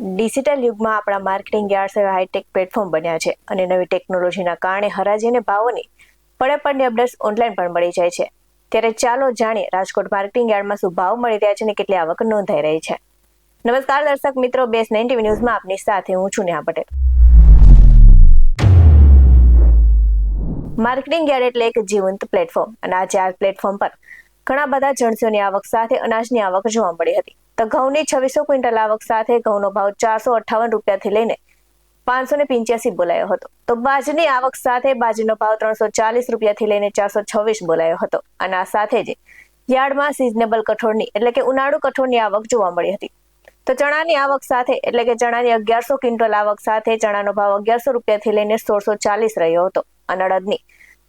Digital યુગમાં આપણા marketing યાર્ડ્સ એવા હાઈટેક પ્લેટફોર્મ બન્યા છે અને નવી ટેકનોલોજીના કારણે હરાજી અને ભાવોની પડે અપડેટ્સ ઓનલાઈન પણ મળી જાય છે. ત્યારે ચાલો જાણીએ રાજકોટ માર્કેટિંગ યાર્ડમાં શું ભાવ મળી રહ્યા છે અને કેટલી આવક નોંધાઈ રહી છે. નમસ્કાર દર્શક મિત્રો, BS9 TV ન્યૂઝમાં આપની સાથે હું છું નેહા પટેલ. માર્કેટિંગ યાર્ડ એટલે એક જીવંત પ્લેટફોર્મ અને આજે આ પ્લેટફોર્મ પર ઘણા બધા જણસીઓની આવક સાથે અનાજની આવક જોવા મળી હતી. તો ઘઉંની 2600 ક્વિન્ટલ આવક સાથે ઘઉંનો ભાવ 458 રૂપિયાથી લઈને 585 બોલાયો હતો. તો બાજરીની આવક સાથે બાજરીનો ભાવ 340 રૂપિયાથી લઈને 426 બોલાયો હતો. અને આ સાથે જ યાર્ડમાં સિઝનેબલ કઠોળની એટલે કે ઉનાળુ કઠોળની આવક જોવા મળી હતી. તો ચણાની આવક સાથે એટલે કે ચણાની 1100 ક્વિન્ટલ આવક સાથે ચણાનો ભાવ 1100 રૂપિયાથી લઈને 1640 રહ્યો હતો. અને અડદની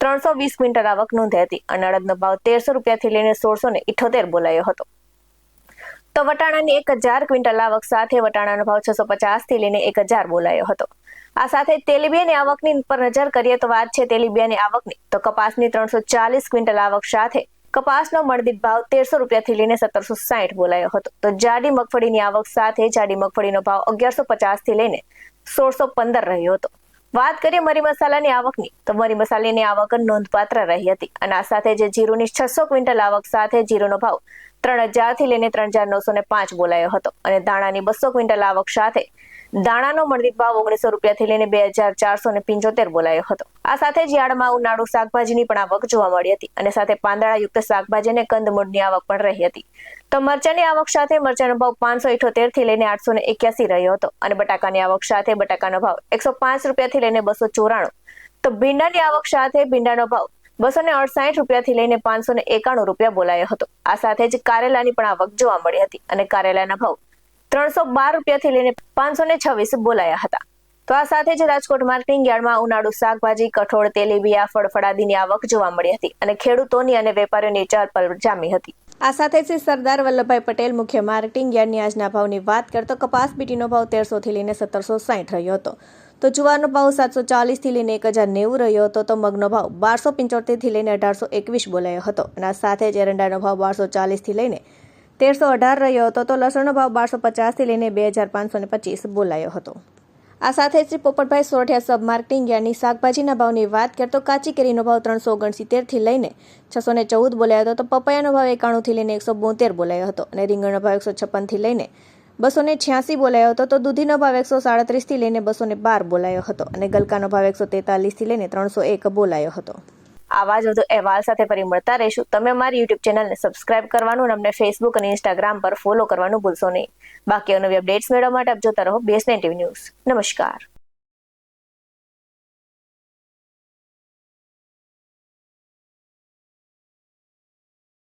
320 ક્વિન્ટલ આવક નોંધાઈ હતી અને અડદનો ભાવ 1300 રૂપિયાથી લઈને 1678 બોલાયો હતો. તો વટાણાની 1000 ક્વિન્ટલ આવક સાથે વટાણાનો ભાવ 650 થી લઈને 1000 બોલાયો હતો. આ સાથે તેલીબિયાની આવકની પર નજર કરીએ તો વાત છે તેલીબિયાની આવકની. તો કપાસની 340 ક્વિન્ટલ આવક સાથે કપાસનો મણદીઠ ભાવ 1300 રૂપિયાથી લઈને 1760 બોલાયો હતો. તો જાડી મગફળીની આવક સાથે જાડી મગફળીનો ભાવ 1150 થી લઈને 1615 રહ્યો હતો. વાત કરીએ મરી મસાલાની આવકની, તો મરી મસાલાની આવક નોંધપાત્ર રહી હતી અને આ સાથે જે જીરુની 600 ક્વિન્ટલ આવક સાથે જીરુનો ભાવ 3000 થી લઈને 3905 બોલાયો હતો. અને દાણાની 200 ક્વિન્ટલ આવક સાથે દાણાનો મણદીઠ ભાવ 1900 રૂપિયાથી લઈને 2475 બોલાયો હતો. આ સાથે જ યાર્ડમાં ઉનાળુ શાકભાજીની પણ આવક જોવા મળી હતી અને સાથે પાંદડાયુક્ત શાકભાજી અને કંદમૂળની આવક પણ રહી હતી. તો મરચાની આવક સાથે મરચાનો ભાવ 578 થી લઈને 881 રહ્યો હતો અને બટાકાની આવક સાથે બટાકાનો ભાવ 105 રૂપિયાથી લઈને 294. તો ભીંડાની આવક સાથે ભીંડાનો ભાવ 268 રૂપિયાથી લઈને 591 રૂપિયા બોલાયો હતો. આ સાથે જ કારેલાની પણ આવક જોવા મળી હતી અને કારેલાના ભાવ 312 રૂપિયાથી લઈને 526 બોલાયા હતા. તો આ સાથે જ રાજકોટ માર્કેટિંગ યાર્ડમાં ઉનાળુ શાકભાજી, કઠોળ, તેલીબિયા, ફળફળાદીની આવક જોવા મળી હતી અને ખેડૂતોની અને વેપારીઓની ચહલ-પહલ જામી હતી. આ સાથે જ સરદાર વલ્લભભાઈ પટેલ મુખ્ય માર્કેટિંગ યાર્ડની આજના ભાવની વાત કરતો કપાસ બીટીનો ભાવ 1300 થી લઈને 1760 રહ્યો હતો. તો જુવારનો ભાવ 740 થી લઈને 1090 રહ્યો હતો. તો મગનો ભાવ 1275 થી લઈને 1821 બોલાયો હતો અને આ સાથે જ એરંડાનો ભાવ 1240 થી લઈને 1318 રહ્યો હતો. તો લસણનો ભાવ 1250 થી લઈને 2525 બોલાયો હતો. આ સાથે જ પોપટભાઈ સોરઠિયા સબ માર્કેટિંગ યાર્ડની શાકભાજીના ભાવની વાત કરતો કાચી કેરીનો ભાવ 369 થી લઈને 614 બોલાયો હતો. તો પપૈયાનો ભાવ 91 થી લઈને 172 બોલાયો હતો અને રીંગણનો ભાવ 156 થી લઈને 286 બોલાયો હતો. તો દૂધીનો ભાવ 137 થી લઈને 212 બોલાયો હતો અને ગલકાનો ભાવ 143 થી લઈને 301 બોલાયો હતો. આવા જ વધુ અહેવાલ સાથે ફરી મળતા રહીશું. તમે અમારી YouTube ચેનલને સબસ્ક્રાઇબ કરવાનું અને અમને Facebook અને Instagram પર ફોલો કરવાનું ભૂલશો નહીં. બાકી નવી અપડેટ્સ મેળવવા માટે આપ જોતા રહો BS9 TV ન્યૂઝ. નમસ્કાર.